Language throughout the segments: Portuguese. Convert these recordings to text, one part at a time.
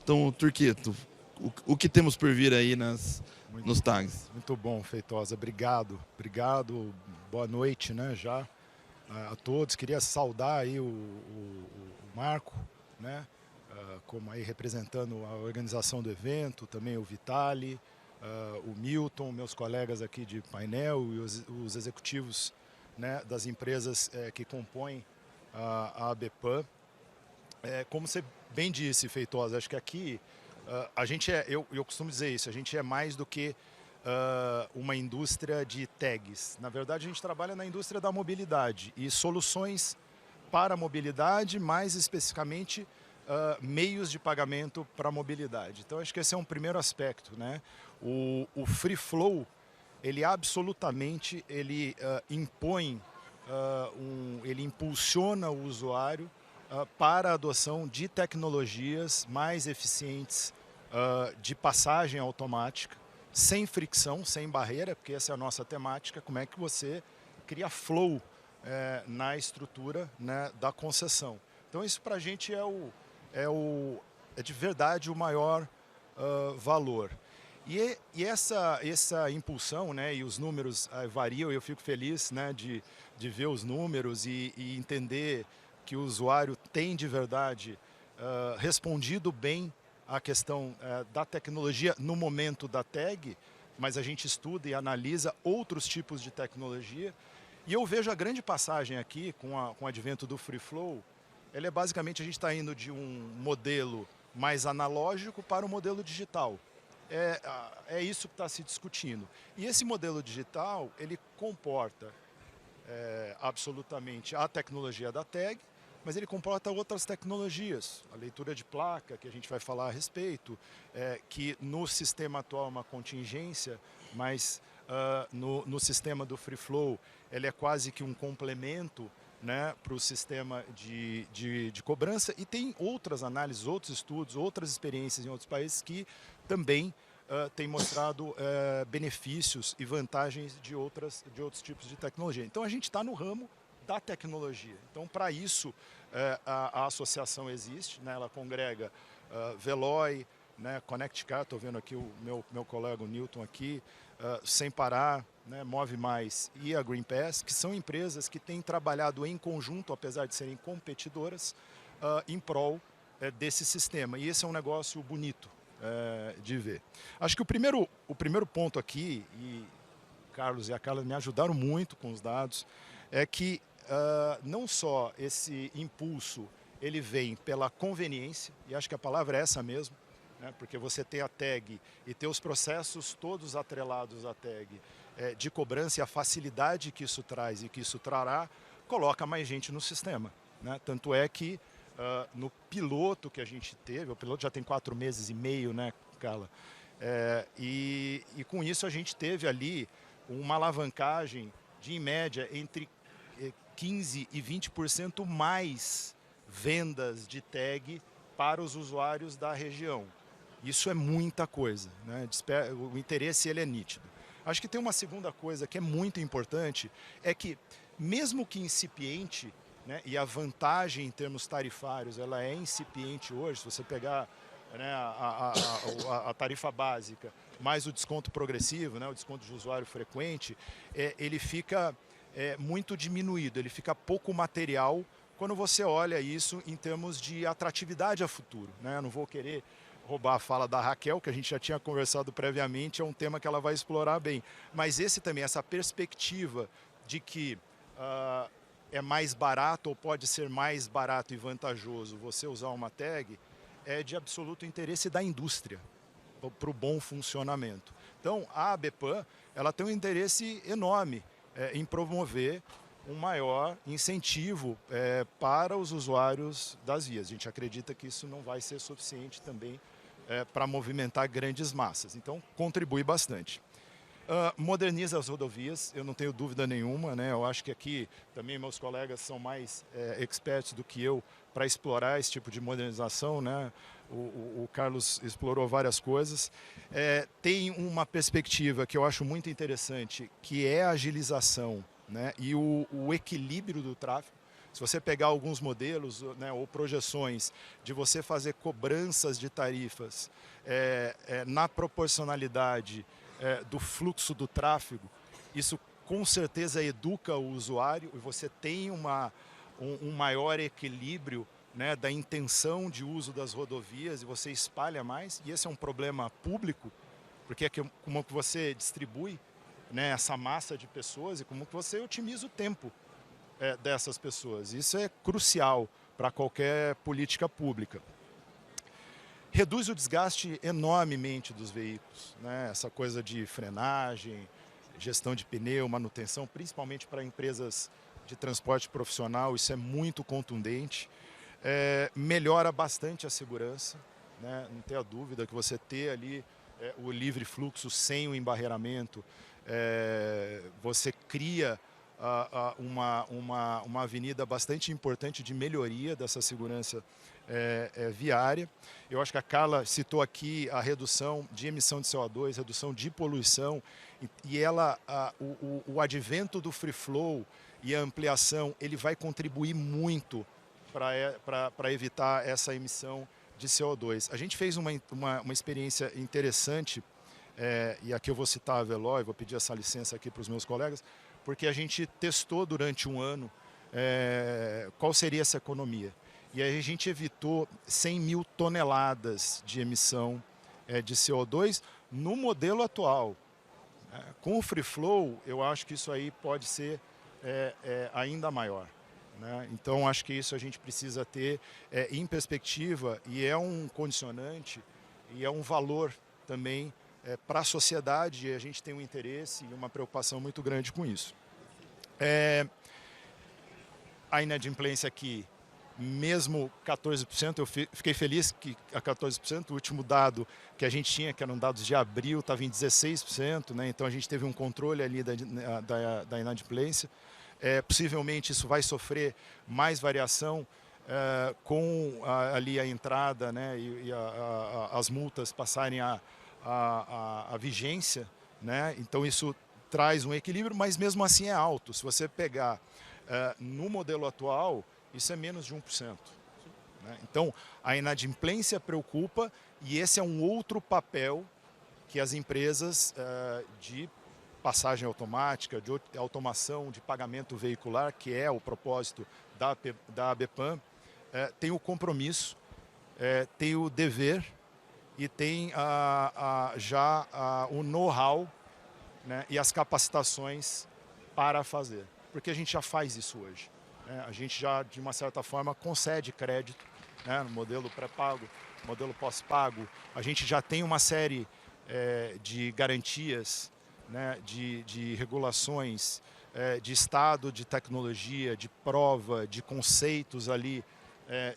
Então, Turqueto, o que temos por vir aí Muito, nos tags? muito bom, Feitosa. Obrigado, obrigado. Boa noite, né, já a todos. Queria saudar aí o Marco, né, como aí representando a organização do evento, também o Vitali, o Milton, meus colegas aqui de painel e os executivos, né, das empresas que compõem a ABPAN. Como você bem disse, Feitosa, acho que aqui a gente eu costumo dizer isso, a gente é mais do que uma indústria de tags. Na verdade, a gente trabalha na indústria da mobilidade e soluções para a mobilidade, mais especificamente meios de pagamento para a mobilidade. Então, acho que esse é um primeiro aspecto, né? O Free Flow, ele absolutamente impõe, ele impulsiona o usuário para a adoção de tecnologias mais eficientes de passagem automática, sem fricção, sem barreira, porque essa é a nossa temática, como é que você cria flow na estrutura, né, da concessão. Então isso para a gente é de verdade o maior valor. E essa impulsão, né, e os números variam, eu fico feliz, né, de ver os números e entender que o usuário tem de verdade respondido bem à questão da tecnologia no momento da tag, mas a gente estuda e analisa outros tipos de tecnologia. E eu vejo a grande passagem aqui com o advento do Free Flow, ele é basicamente a gente está indo de um modelo mais analógico para o modelo digital. É isso que está se discutindo. E esse modelo digital, ele comporta absolutamente a tecnologia da tag, mas ele comporta outras tecnologias, a leitura de placa, que a gente vai falar a respeito, que no sistema atual é uma contingência, mas no sistema do Free Flow ele é quase que um complemento, né, para o sistema de cobrança, e tem outras análises, outros estudos, outras experiências em outros países que também têm mostrado benefícios e vantagens de outros tipos de tecnologia. Então a gente está no ramo da tecnologia. Então, para isso, a associação existe, né? Ela congrega Veloy, né? Connect Car, estou vendo aqui o meu colega o Newton aqui, Sem Parar, né? Move Mais e a Green Pass, que são empresas que têm trabalhado em conjunto, apesar de serem competidoras, em prol desse sistema. E esse é um negócio bonito de ver. Acho que o primeiro ponto aqui, e Carlos e a Carla me ajudaram muito com os dados, é que não só esse impulso ele vem pela conveniência, e acho que a palavra é essa mesmo, né, porque você tem a tag e ter os processos todos atrelados à tag de cobrança e a facilidade que isso traz e que isso trará, coloca mais gente no sistema. Né? Tanto é que no piloto que a gente teve, o piloto já tem 4 meses e meio, né, Carla? E com isso a gente teve ali uma alavancagem de, em média, entre 15% e 20% mais vendas de tag para os usuários da região. Isso é muita coisa, né? O interesse ele é nítido. Acho que tem uma segunda coisa que é muito importante, é que mesmo que incipiente, né, e a vantagem em termos tarifários ela é incipiente hoje, se você pegar, né, a tarifa básica mais o desconto progressivo, né, o desconto de usuário frequente, ele fica muito diminuído, ele fica pouco material quando você olha isso em termos de atratividade a futuro. Né? Eu não vou querer roubar a fala da Raquel, que a gente já tinha conversado previamente, é um tema que ela vai explorar bem. Mas esse também, essa perspectiva de que é mais barato ou pode ser mais barato e vantajoso você usar uma tag, é de absoluto interesse da indústria para o bom funcionamento. Então, a ABPAN, ela tem um interesse enorme em promover um maior incentivo para os usuários das vias. A gente acredita que isso não vai ser suficiente também para movimentar grandes massas. Então, contribui bastante. Moderniza as rodovias, eu não tenho dúvida nenhuma, né? Eu acho que aqui também meus colegas são mais experts do que eu para explorar esse tipo de modernização, né? O Carlos explorou várias coisas. Tem uma perspectiva que eu acho muito interessante, que é a agilização, né? E o equilíbrio do tráfego. Se você pegar alguns modelos, né, ou projeções de você fazer cobranças de tarifas na proporcionalidade do fluxo do tráfego, isso com certeza educa o usuário e você tem um maior equilíbrio, né, da intenção de uso das rodovias e você espalha mais. E esse é um problema público, porque é como que você distribui, né, essa massa de pessoas e como que você otimiza o tempo dessas pessoas. Isso é crucial para qualquer política pública. Reduz o desgaste enormemente dos veículos, né? Essa coisa de frenagem, gestão de pneu, manutenção, principalmente para empresas de transporte profissional, isso é muito contundente. Melhora bastante a segurança, né? Não tenha dúvida que você ter ali o livre fluxo sem o embarreiramento, você cria uma avenida bastante importante de melhoria dessa segurança viária. Eu acho que a Carla citou aqui a redução de emissão de CO2, redução de poluição, e o advento do free flow e a ampliação, ele vai contribuir muito para evitar essa emissão de CO2. A gente fez uma experiência interessante, e aqui eu vou citar a Veloy, vou pedir essa licença aqui para os meus colegas, porque a gente testou durante um ano qual seria essa economia. E aí a gente evitou 100 mil toneladas de emissão de CO2 no modelo atual. Com o Free Flow, eu acho que isso aí pode ser ainda maior, né? Então, acho que isso a gente precisa ter em perspectiva e é um condicionante e é um valor também para a sociedade, e a gente tem um interesse e uma preocupação muito grande com isso. A inadimplência aqui, mesmo 14%, eu fiquei feliz que a 14%, o último dado que a gente tinha, que eram dados de abril, estava em 16%, né? Então a gente teve um controle ali da inadimplência. Possivelmente isso vai sofrer mais variação com ali a entrada, né, e as multas passarem a vigência, né? Então isso traz um equilíbrio, mas mesmo assim é alto. Se você pegar no modelo atual, isso é menos de 1%. Né? Então, a inadimplência preocupa e esse é um outro papel que as empresas de passagem automática, de automação de pagamento veicular, que é o propósito da ABEPAM, tem o compromisso, tem o dever e tem já o know-how, né, e as capacitações para fazer. Porque a gente já faz isso hoje. A gente já, de uma certa forma, concede crédito, né, no modelo pré-pago, modelo pós-pago. A gente já tem uma série de garantias, né, de regulações, de estado de tecnologia, de prova, de conceitos ali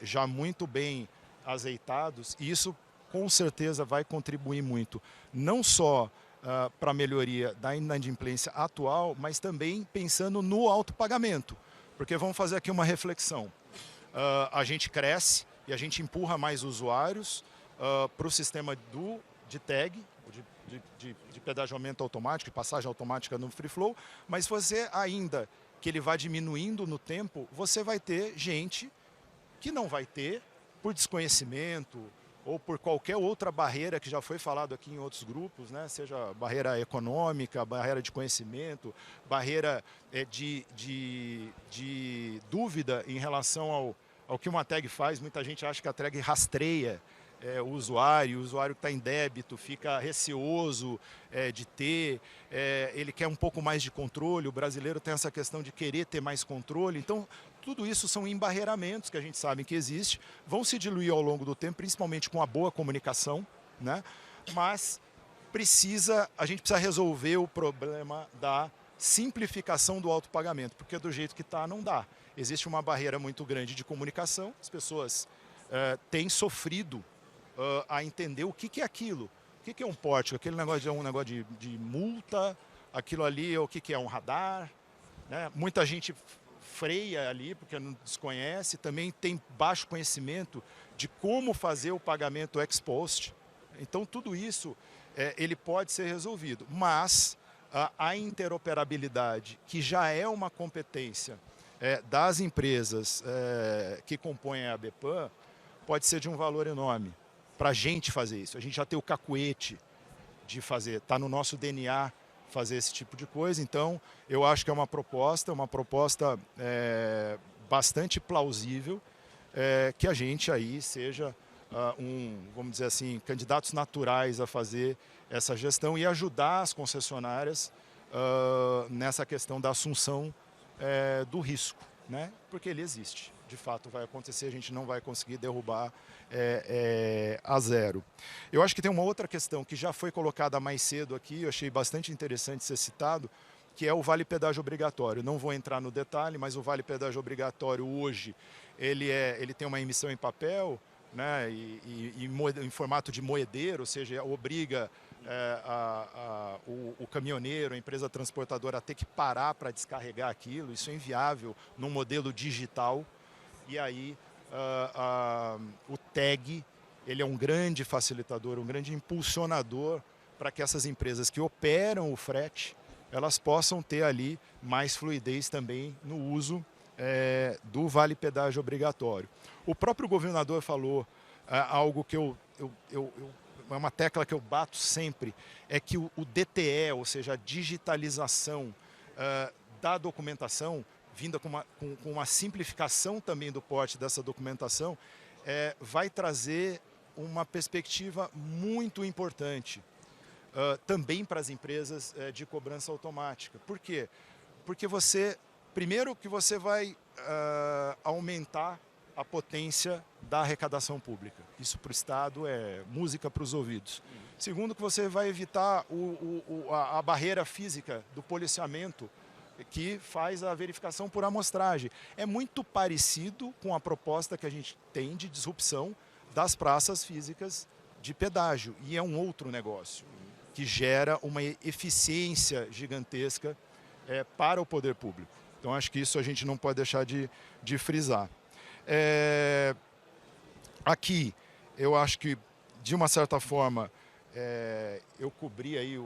já muito bem azeitados. E isso, com certeza, vai contribuir muito, não só para a melhoria da inadimplência atual, mas também pensando no autopagamento. Porque vamos fazer aqui uma reflexão. A gente cresce e a gente empurra mais usuários para o sistema de tag, de pedagiamento automático, de passagem automática no Free Flow, mas você ainda que ele vai diminuindo no tempo, você vai ter gente que não vai ter por desconhecimento ou por qualquer outra barreira que já foi falado aqui em outros grupos, né? Seja barreira econômica, barreira de conhecimento, barreira de dúvida em relação ao que uma tag faz. Muita gente acha que a tag rastreia o usuário que está em débito fica receoso de ter, ele quer um pouco mais de controle, o brasileiro tem essa questão de querer ter mais controle. Então, tudo isso são embarreiramentos que a gente sabe que existe, vão se diluir ao longo do tempo, principalmente com a boa comunicação, né? Mas a gente precisa resolver o problema da simplificação do autopagamento, porque do jeito que está, não dá. Existe uma barreira muito grande de comunicação, as pessoas têm sofrido a entender o que é aquilo. O que é um pórtico? Aquele negócio é um negócio de multa, aquilo ali, o que é um radar, né? Muita gente freia ali porque não desconhece, também tem baixo conhecimento de como fazer o pagamento ex post. Então tudo isso ele pode ser resolvido, mas a interoperabilidade, que já é uma competência das empresas que compõem a ABPAN pode ser de um valor enorme para a gente fazer isso. A gente já tem o cacuete de fazer, está no nosso DNA fazer esse tipo de coisa. Então, eu acho que é uma proposta bastante plausível, que a gente aí seja vamos dizer assim, candidatos naturais a fazer essa gestão e ajudar as concessionárias nessa questão da assunção do risco, né? Porque ele existe, de fato vai acontecer, a gente não vai conseguir derrubar a zero. Eu acho que tem uma outra questão que já foi colocada mais cedo aqui, eu achei bastante interessante ser citado, que é o vale pedágio obrigatório. Não vou entrar no detalhe, mas o vale pedágio obrigatório hoje, ele tem uma emissão em papel, né, em formato de moedeiro, ou seja, obriga o caminhoneiro, a empresa transportadora a ter que parar para descarregar aquilo. Isso é inviável num modelo digital. E aí o TEG, ele é um grande facilitador, um grande impulsionador para que essas empresas que operam o frete, elas possam ter ali mais fluidez também no uso do vale pedágio obrigatório. O próprio governador falou algo que é uma tecla que eu bato sempre, é que o DTE, ou seja, a digitalização da documentação, vinda com uma simplificação também do porte dessa documentação, vai trazer uma perspectiva muito importante também para as empresas de cobrança automática. Por quê? Porque primeiro que você vai aumentar a potência da arrecadação pública. Isso para o Estado é música para os ouvidos. Segundo, que você vai evitar a barreira física do policiamento que faz a verificação por amostragem. É muito parecido com a proposta que a gente tem de disrupção das praças físicas de pedágio. E é um outro negócio que gera uma eficiência gigantesca para o poder público. Então, acho que isso a gente não pode deixar de frisar. Aqui, eu acho que, de uma certa forma, eu cobri aí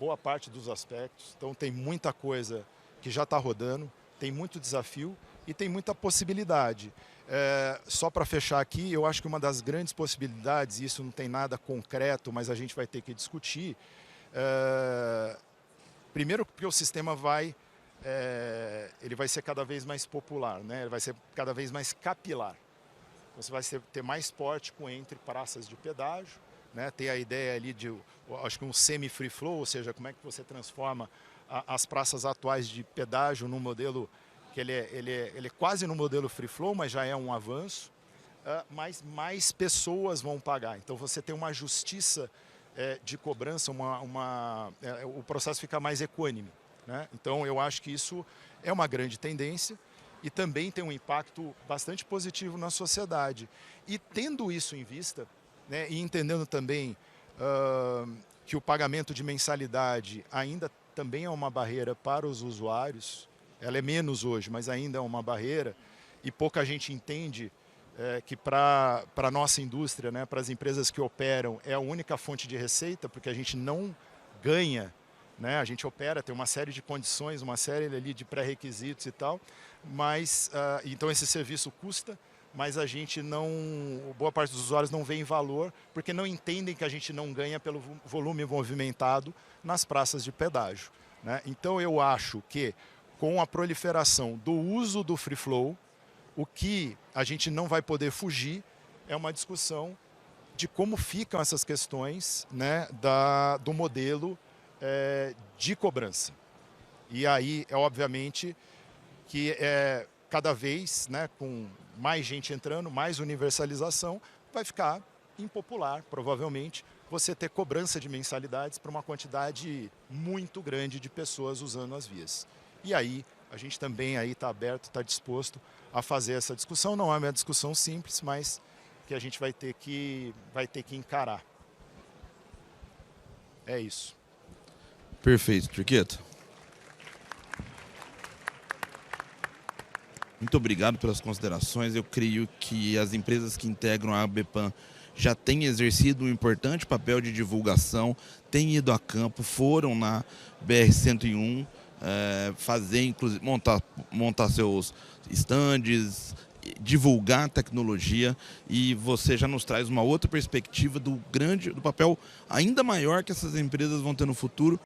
boa parte dos aspectos. Então, tem muita coisa que já está rodando, tem muito desafio e tem muita possibilidade. Só para fechar aqui, eu acho que uma das grandes possibilidades, e isso não tem nada concreto, mas a gente vai ter que discutir, primeiro porque o sistema ele vai ser cada vez mais popular, né? Ele vai ser cada vez mais capilar. Você vai ter mais pórtico entre praças de pedágio, né? Tem a ideia ali acho que um semi-free flow, ou seja, como é que você transforma as praças atuais de pedágio num modelo que ele é quase no modelo free flow, mas já é um avanço, mas mais pessoas vão pagar. Então você tem uma justiça de cobrança, o processo fica mais equânime, né? Então eu acho que isso é uma grande tendência e também tem um impacto bastante positivo na sociedade. E tendo isso em vista, né, e entendendo também que o pagamento de mensalidade ainda também é uma barreira para os usuários, ela é menos hoje, mas ainda é uma barreira, e pouca gente entende que para a nossa indústria, né, para as empresas que operam, é a única fonte de receita, porque a gente não ganha, né, a gente opera, tem uma série de condições, uma série ali de pré-requisitos e tal, mas então esse serviço custa, mas a gente boa parte dos usuários não vê em valor, porque não entendem que a gente não ganha pelo volume movimentado nas praças de pedágio, né? Então eu acho que com a proliferação do uso do free flow, o que a gente não vai poder fugir é uma discussão de como ficam essas questões, né, do modelo de cobrança. E aí, obviamente, que cada vez, né, com mais gente entrando, mais universalização, vai ficar impopular, provavelmente, você ter cobrança de mensalidades para uma quantidade muito grande de pessoas usando as vias. E aí, a gente também aí está aberto, está disposto a fazer essa discussão. Não é uma discussão simples, mas que a gente vai ter que encarar. É isso. Perfeito, Turqueto. Muito obrigado pelas considerações. Eu creio que as empresas que integram a ABPAN já têm exercido um importante papel de divulgação, têm ido a campo, foram na BR-101, fazer, inclusive, montar seus estandes, divulgar a tecnologia, e você já nos traz uma outra perspectiva do papel ainda maior que essas empresas vão ter no futuro.